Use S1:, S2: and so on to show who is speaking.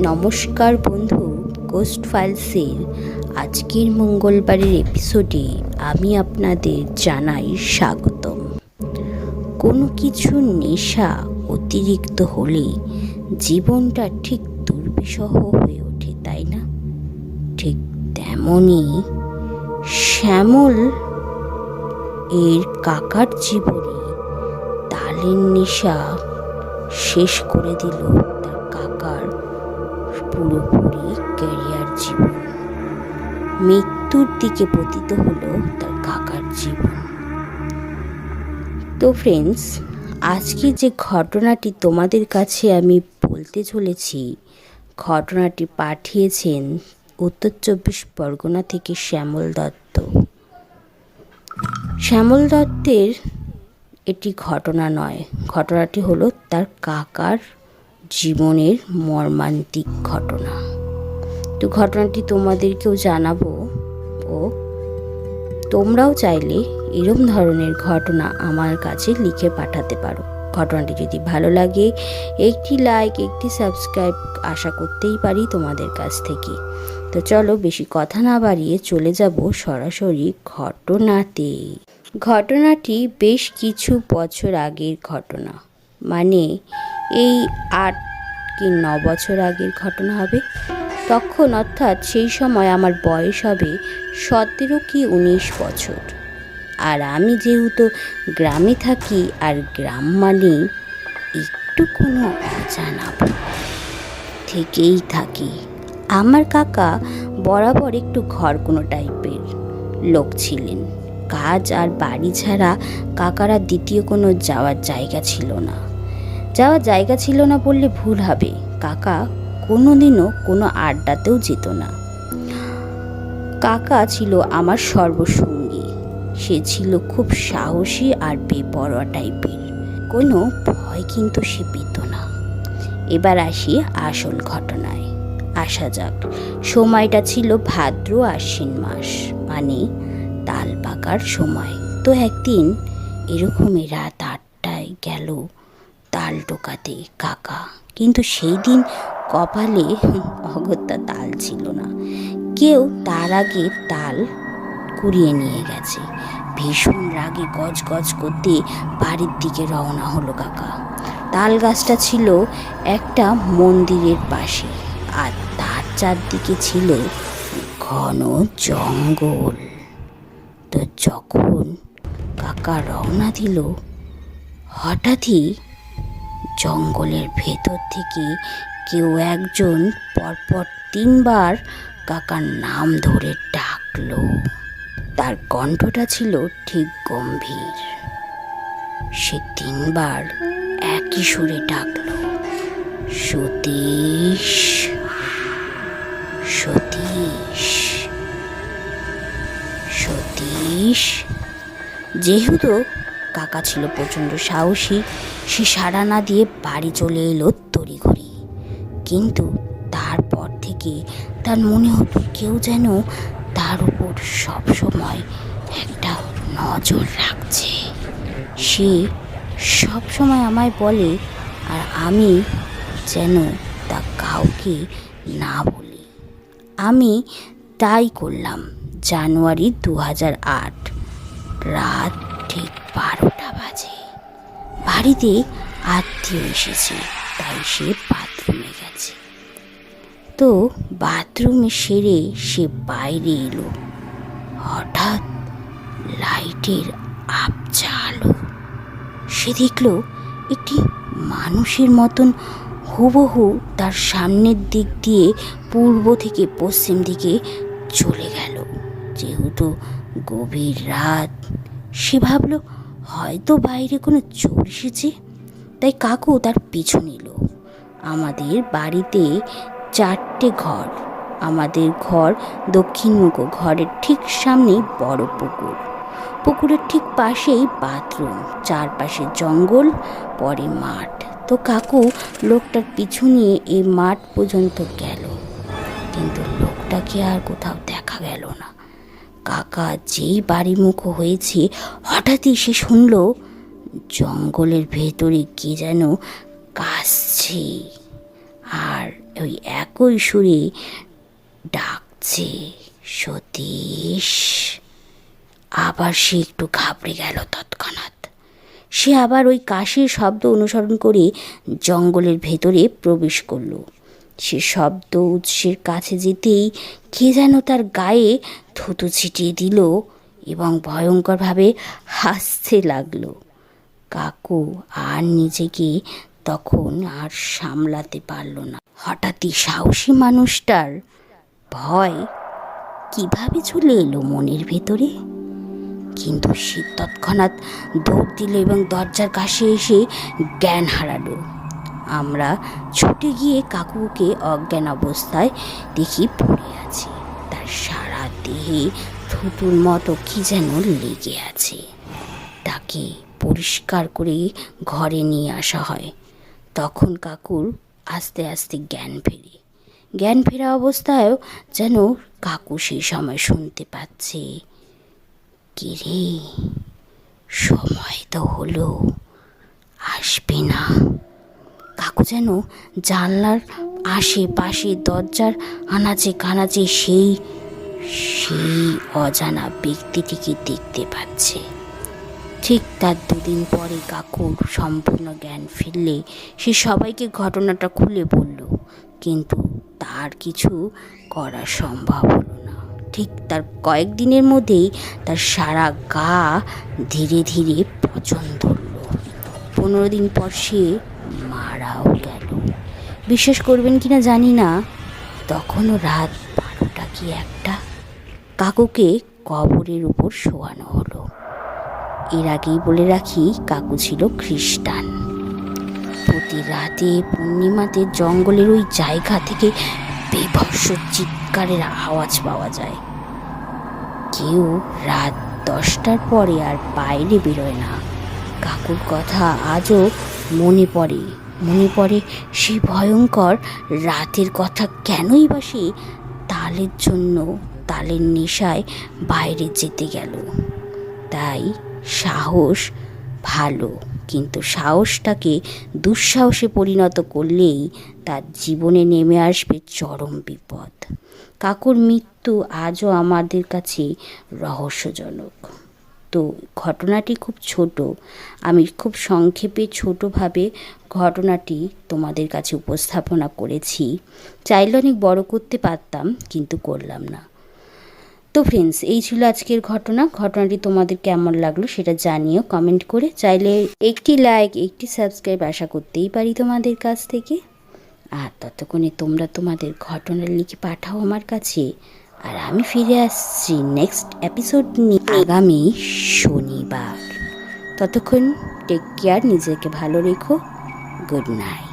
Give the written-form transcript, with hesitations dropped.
S1: নমস্কার বন্ধু, গোস্ট ফাইলসের আজকের মঙ্গলবারের এপিসোডে আমি আপনাদের জানাই স্বাগতম। কোনো কিছুর নেশা অতিরিক্ত হলে জীবনটা ঠিক দুর্বিষহ হয়ে ওঠে, তাই না? ঠিক তেমনই শ্যামল এর কাকার জীবনে তালের নেশা শেষ করে দিল তার কাকার পুরোপুরি ক্যারিয়ার জীবন। মৃত্যুর দিকে পতিত হলো তার কাকার জীবন। তো ফ্রেন্ডস, আজকে যে ঘটনাটি তোমাদের কাছে আমি বলতে চলেছি, ঘটনাটি পাঠিয়েছেন উত্তর 24 পরগনা থেকে শ্যামল দত্ত। শ্যামল দত্তের এটি ঘটনা নয়, ঘটনাটি হলো তার কাকার জীবনের মর্মান্তিক ঘটনা। তো ঘটনাটি তোমাদেরকেও জানাবো, ও তোমরাও চাইলে এরম ধরনের ঘটনা আমার কাছে লিখে পাঠাতে পারো। ঘটনাটি যদি ভালো লাগে একটি লাইক, একটি সাবস্ক্রাইব আশা করতেই পারি তোমাদের কাছ থেকে। তো চলো বেশি কথা না বাড়িয়ে চলে যাব সরাসরি ঘটনাতে। ঘটনাটি বেশ কিছু বছর আগের ঘটনা, মানে এই 8 কি 9 বছর আগের ঘটনা হবে। তখন অর্থাৎ সেই সময় আমার বয়স হবে 17 কি 19 বছর। আর আমি যেহেতু গ্রামে থাকি, আর গ্রাম মানে একটু কোনো অজানা থেকেই থাকি। আমার কাকা বরাবর একটু ঘরকোনো টাইপের লোক ছিলেন। কাজ আর বাড়ি ছাড়া কাকারা দ্বিতীয় কোনো যাওয়ার জায়গা ছিল না বললে ভুল হবে। কাকা কোনোদিনও কোনো আড্ডাতেও যেত না। কাকা ছিল আমার সর্বসঙ্গী। সে ছিল খুব সাহসী আর বেপরোয়া টাইপের, কোনো ভয় কিন্তু সে পেত না। এবার আসি আসল ঘটনায়। আসা যাক। সময়টা ছিল ভাদ্র আশ্বিন মাস, মানে তাল পাকার সময়। তো একদিন এরকমই রাত 8টায় গেল তাল টোকাতে কাকা, কিন্তু সেই দিন কপালে অগত্যা তাল ছিল না। কেউ তার আগে তাল কুড়িয়ে নিয়ে গেছে। ভীষণ রাগে গজ গজ করতে বাড়ির দিকে রওনা হলো কাকা। তাল গাছটা ছিল একটা মন্দিরের পাশে, আর তার চারদিকে ছিল ঘন জঙ্গল। তো যখন কাকা রওনা দিল, হঠাৎই জঙ্গলের ভেতর থেকে কেউ একজন পরপর 3 বার কাকার নাম ধরে ডাকলো। তার কণ্ঠটা ছিল ঠিক গম্ভীর। সে 3 বার একই সুরে ডাকলো, সতীশ, সতীশ, সতীশ। যেহেতু কাকা ছিল প্রচণ্ড সাহসী, সে সাড়া না দিয়ে বাড়ি চলে এলো তড়িঘড়ি। কিন্তু তারপর থেকে তার মনে হতো কেউ যেন তার উপর সবসময় একটা নজর রাখছে। সে সবসময় আমায় বলে, আর আমি যেন তা কাউকে না বলি। আমি তাই করলাম। জানুয়ারি 2008 রাত ঠিক 12টা বাজে। বাড়িতে আত্মীয় এসেছে, তাই সে বাথরুমে গেছে। তো বাথরুমে সেরে সে বাইরে এলো। হঠাৎ লাইটের আবছা আলো। সে দেখলো একটি মানুষের মতন হুবহু তার সামনের দিক দিয়ে পূর্ব থেকে পশ্চিম দিকে চলে গেল। যেহেতু গভীর রাত, সে ভাবলো হয়তো বাইরে কোনো চোর এসেছে, তাই কাকু তার পিছু নিল। আমাদের বাড়িতে 4টে ঘর। আমাদের ঘর দক্ষিণমুখ, ঘরের ঠিক সামনেই বড় পুকুর। পুকুরের ঠিক পাশেই বাথরুম, চারপাশে জঙ্গল, পরে মাঠ। তো কাকু লোকটার পিছু নিয়ে এই মাঠ পর্যন্ত গেল, কিন্তু লোকটাকে আর কোথাও দেখা গেল না। কাকা যেই বাড়িমুখ হয়েছে, হঠাৎই সে শুনল জঙ্গলের ভেতরে কে যেন কাশছে, আর ওই একই সুরে ডাকছে, সতীশ। আবার সে একটু ঘাবড়ে গেল তৎক্ষণাৎ। সে আবার ওই কাশির শব্দ অনুসরণ করে জঙ্গলের ভেতরে প্রবেশ করল। সে শব্দ উৎসের কাছে যেতেই কে যেন তার গায়ে থুতু ছিটিয়ে দিল এবং ভয়ঙ্করভাবে হাসতে লাগলো। কাকু আর নিজেকে তখন আর সামলাতে পারল না। হঠাৎই সাহসী মানুষটার ভয় কিভাবে চলে এলো মনের ভেতরে। কিন্তু সে তৎক্ষণাৎ দৌড় দিল এবং দরজার কাছে এসে জ্ঞান হারালো। আমরা ছুটে গিয়ে কাকুকে অজ্ঞান অবস্থায় দেখি পড়ে আছে। তার সারা দেহে থুতুর মতো কি যেন লেগে আছে। তাকে পরিষ্কার করে ঘরে নিয়ে আসা হয়। তখন কাকুর আস্তে আস্তে জ্ঞান ফেরা অবস্থায়ও যেন কাকু সেই সময় শুনতে পাচ্ছে, কিরে সময় তো হলো, আসবে না? কাকু যেন জানলার আশেপাশে দরজার আনাচে কানাচে সেই অজানা ব্যক্তিটিকে দেখতে পাচ্ছে। ঠিক তার 2 দিন পরে কাকুর সম্পূর্ণ জ্ঞান ফিরলে সে সবাইকে ঘটনাটা খুলে বলল, কিন্তু তার কিছু করা সম্ভব হলো না। ঠিক তার কয়েকদিনের মধ্যেই তার সারা গা ধীরে ধীরে পচন ধরল। 15 দিন পর সে মারাও গেল। বিশ্বাস করবেন কিনা জানি না, তখনও রাত 12টা কি 1টা। কাকুকে কবরের উপর শোয়ানো হলো। এর আগেই বলে রাখি, কাকু ছিল খ্রিস্টান। প্রতি রাতে পূর্ণিমাতে জঙ্গলের ওই জায়গা থেকে বীভৎস চিৎকারের আওয়াজ পাওয়া যায়। কেউ রাত 10টার পরে আর বাইরে বেরোয় না। কাকুর কথা আজও মনে পড়ে সেই ভয়ঙ্কর রাতের কথা। কেনই বা সে তালের নেশায় বাইরে যেতে গেল। তাই সাহস ভালো, কিন্তু সাহসটাকে দুঃসাহসে পরিণত করলেই তার জীবনে নেমে আসবে চরম বিপদ। কাকুর মৃত্যু আজও আমাদের কাছে রহস্যজনক। তো ঘটনাটি খুব ছোট, আমি খুব সংক্ষেপে ছোটোভাবে ঘটনাটি তোমাদের কাছে উপস্থাপনা করেছি। চাইলে অনেক বড় করতে পারতাম, কিন্তু করলাম না। তো ফ্রেন্ডস, এই ছিল আজকের ঘটনাটি তোমাদের কেমন লাগলো সেটা জানিও কমেন্ট করে। চাইলে একটি লাইক, একটি সাবস্ক্রাইব আশা করতেই পারি তোমাদের কাছ থেকে। আর ততক্ষণে তোমরা তোমাদের ঘটনা লিখে পাঠাও আমার কাছে। আর আমি ফিরে আসছি নেক্সট এপিসোড নিয়ে আগামী শনিবার। ততক্ষণ টেক কেয়ার, নিজেকে ভালো রেখো। Good night.